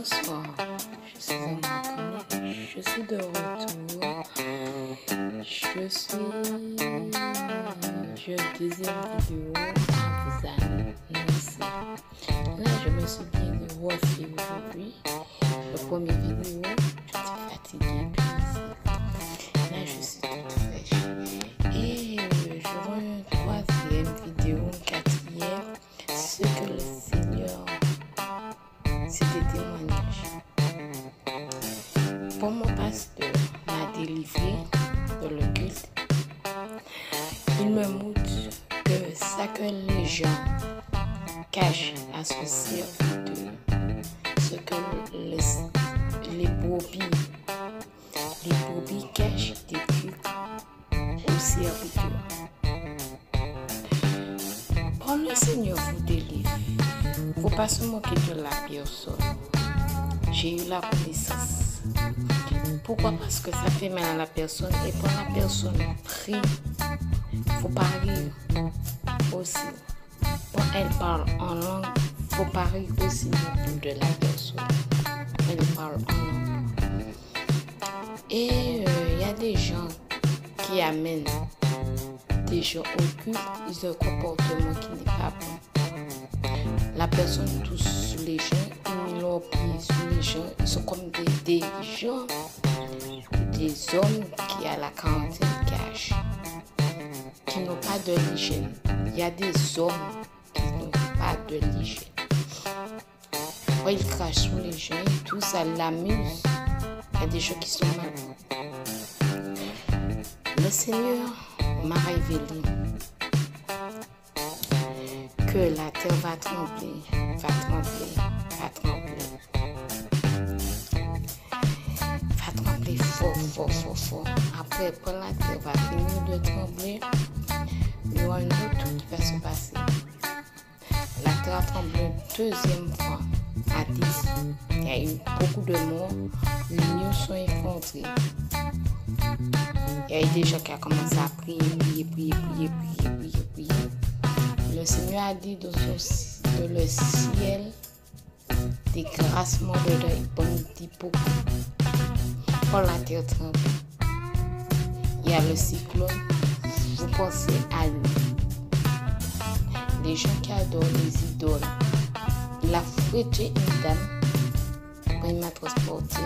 Bonsoir, je suis Amandine, je suis de retour. Je deuxième vidéo à vous annoncer. Là, je me suis bien refait aujourd'hui. La première vidéo, je suis fatiguée. Là, je suis toute fraîche. Et je vois une troisième vidéo, une quatrième, ce que le Seigneur, c'est des témoignages. Pour mon pasteur m'a délivré de le culte. Il me montre que ça que les gens cachent à son serviteur, ce que les brebis cachent des trucs au serviteur. Quand le Seigneur vous délivre, il ne faut pas se moquer de la personne. J'ai eu la connaissance. Pourquoi? Parce que ça fait mal à la personne. Et quand la personne prie, il ne faut pas rire aussi. Quand elle parle en langue, il ne faut pas rire aussi de la personne. Elle parle en langue. Et il y a des gens qui amènent des gens au culte, ils ont un comportement qui n'est pas bon. La personne touche sur les gens, ils met leurs pieds sur les gens, ils sont comme des gens, des hommes qui à la quarantaine cachent, qui n'ont pas de l'hygiène. Il y a des hommes qui n'ont pas de l'hygiène. Quand ils crachent sur les gens et tout, ça l'amuse. Il y a des gens qui sont malades. Le Seigneur m'a révélé que la terre va trembler, va fort. Après, quand la terre va finir de trembler, il y aura une autre truc qui va se passer. La terre a tremblé une deuxième fois à 10. Il y a eu beaucoup de morts, les murs sont effondrés. Il y a eu des gens qui ont commencé à prier. Le Seigneur a dit dans le ciel, des grassements de l'œil, bon petit beaucoup. Quand la terre tremble, il y a le cyclone, vous pensez à lui. Les gens qui adorent les idoles, il a fouetté une dame quand il m'a transporté.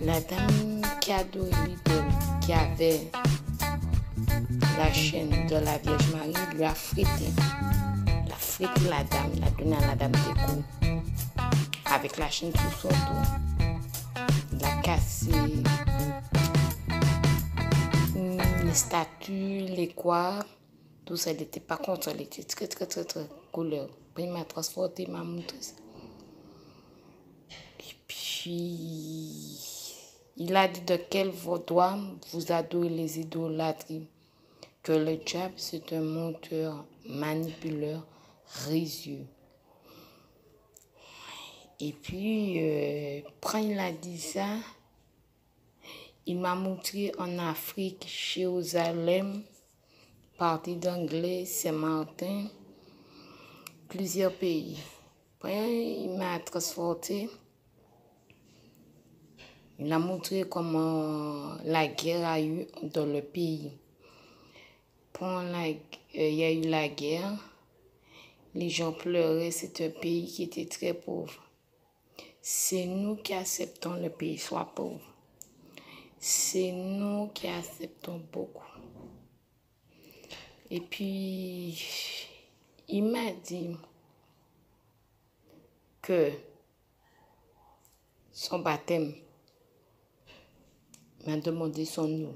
La dame qui adorait l'idole, qui avait la chaîne de la Vierge Marie, lui a fouetté. Il a fouetté la dame, il a donné à la dame des coups. Avec la chaîne sous son dos. Il a cassé les statues, les quoi. Tout ça, il n'était pas content. Il était très colère. Puis il m'a transporté, il m'a montré ça. Et puis, il a dit de quel droit vous adorez les idolâtries. Que le diable, c'est un menteur, manipuleur, risieux. Et puis, quand il a dit ça, il m'a montré en Afrique, Jérusalem, partie d'Anglais, Saint-Martin, plusieurs pays. Puis, il m'a transporté. Il a montré comment la guerre a eu dans le pays. Il y a eu la guerre, les gens pleuraient, c'est un pays qui était très pauvre. C'est nous qui acceptons le pays soit pauvre. C'est nous qui acceptons beaucoup. Et puis, il m'a dit que son baptême m'a demandé son nom.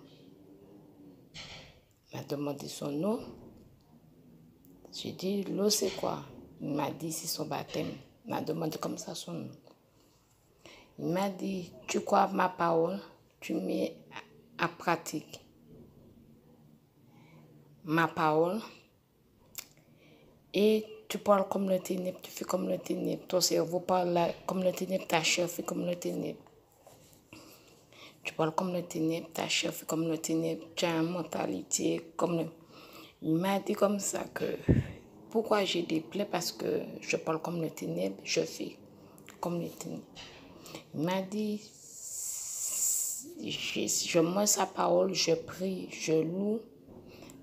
J'ai dit, l'eau c'est quoi? Il m'a dit, c'est son baptême. Il m'a demandé comme ça son nom. Il m'a dit, tu crois à ma parole, tu mets à pratique ma parole et tu parles comme le ténèbre, tu fais comme le ténèbre. Ton cerveau parle comme le ténèbre, ta chair fait comme le ténèbre. Tu parles comme le ténèbre, ta chair fait comme le ténèbre, tu as une mentalité comme le... Il m'a dit comme ça que pourquoi j'ai des plaies, parce que je parle comme le ténèbre, je fais comme les ténèbres. Il m'a dit, je mange sa parole, je prie, je loue,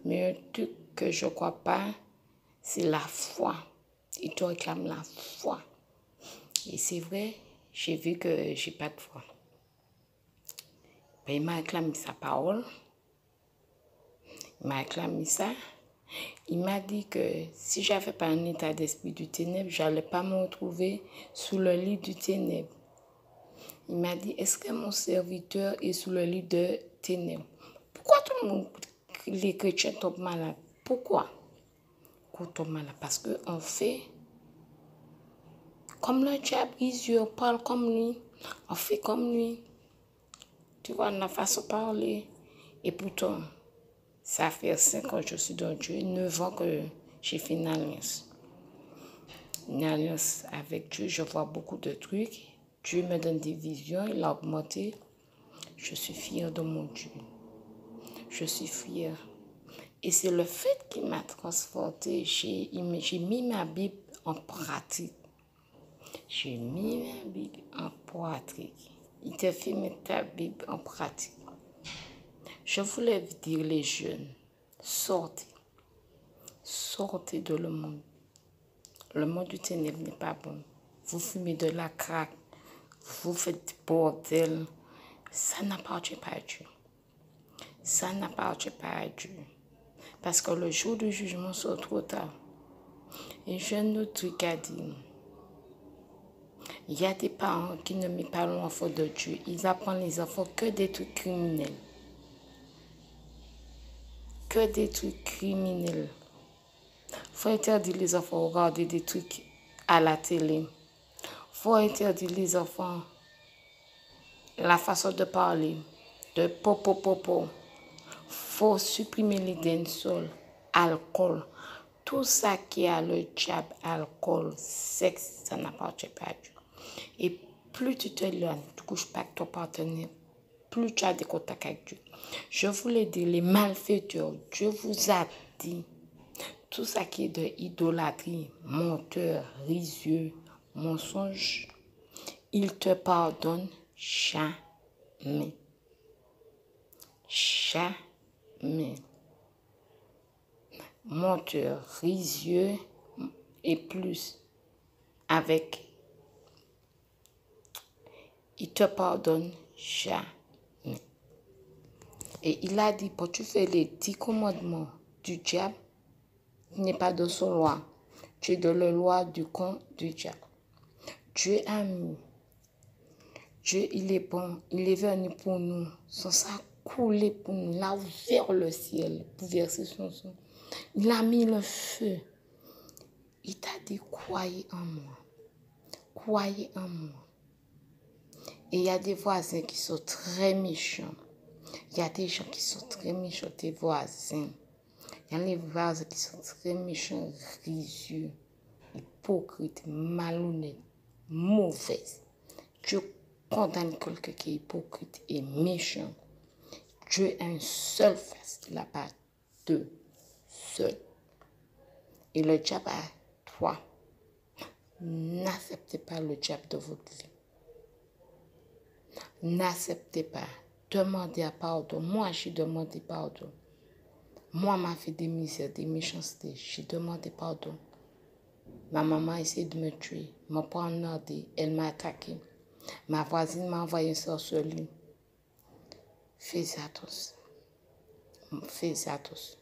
mais un truc que je ne crois pas, c'est la foi. Il te réclame la foi. Et c'est vrai, j'ai vu que j'ai pas de foi. Ben, il m'a réclamé sa parole. Il m'a réclamé ça. Il m'a dit que si je n'avais pas un état d'esprit du ténèbre, je n'allais pas me retrouver sous le lit du ténèbre. Il m'a dit, est-ce que mon serviteur est sous le lit de ténèbres? Pourquoi tout le monde, les chrétiens tombent malades? Pourquoi? Pourquoi tombent malades? Parce qu'on fait comme le diable, on parle comme lui, on fait comme lui. Tu vois, la façon de parler. Et pourtant, ça fait 5 ans que je suis dans Dieu, 9 ans que j'ai fait une alliance. Une alliance avec Dieu, je vois beaucoup de trucs. Dieu me donne des visions, il a augmenté. Je suis fière de mon Dieu. Je suis fière. Et c'est le fait qui m'a transportée. J'ai mis ma Bible en pratique. J'ai mis ma Bible en pratique. Il te fait mettre ta Bible en pratique. Je voulais dire les jeunes, sortez. Sortez de le monde. Le monde du ténèbre n'est pas bon. Vous fumez de la craque. Vous faites du bordel. Ça n'appartient pas à Dieu. Ça n'appartient pas à Dieu. Parce que le jour du jugement sera trop tard. Et j'ai un autre truc à dire. Il y a des parents qui ne mettent pas l'enfant de Dieu. Ils apprennent les enfants que des trucs criminels. Que des trucs criminels. Faut interdire les enfants de regarder des trucs à la télé. Faut interdire les enfants la façon de parler, de popo. Faut supprimer les dancehall, alcool. Tout ça qui a le diable, alcool, sexe, ça n'appartient pas à Dieu. Et plus tu te éloignes, tu ne couches pas avec ton partenaire, plus tu as des contacts avec Dieu. Je voulais dire, les malfaiteurs, Dieu vous a dit, tout ça qui est de idolâtrie, menteur, risieux, mensonge, il te pardonne jamais. Jamais. Menteur, risieux et plus avec, il te pardonne jamais. Et il a dit, pour tu fais les 10 commandements du diable, tu n'es pas de son loi. Tu es de la loi du camp du diable. Dieu a mis. Dieu, il est bon. Il est venu pour nous. Son sang coulé pour nous. Il a ouvert le ciel pour verser son sang. Il a mis le feu. Il t'a dit, croyez en moi. Croyez en moi. Et il y a des voisins qui sont très méchants. Il y a des gens qui sont très méchants, tes voisins. Il y a des voisins qui sont très méchants, risieux, hypocrites, malhonnêtes, mauvaises. Dieu condamne quelqu'un qui est hypocrite et méchant. Dieu a une seule face, il n'a pas deux, seul. Et le diable a toi. N'acceptez pas le diable de votre vie. N'acceptez pas. Demandez pardon. Moi, j'ai demandé pardon. Moi, m'a fait des misères, des méchancetés. J'ai demandé pardon. Ma maman a essayé de me tuer. M'a poignardé. Elle m'a attaqué. Ma voisine m'a envoyé un sorceleur. Faites attention. Faites attention.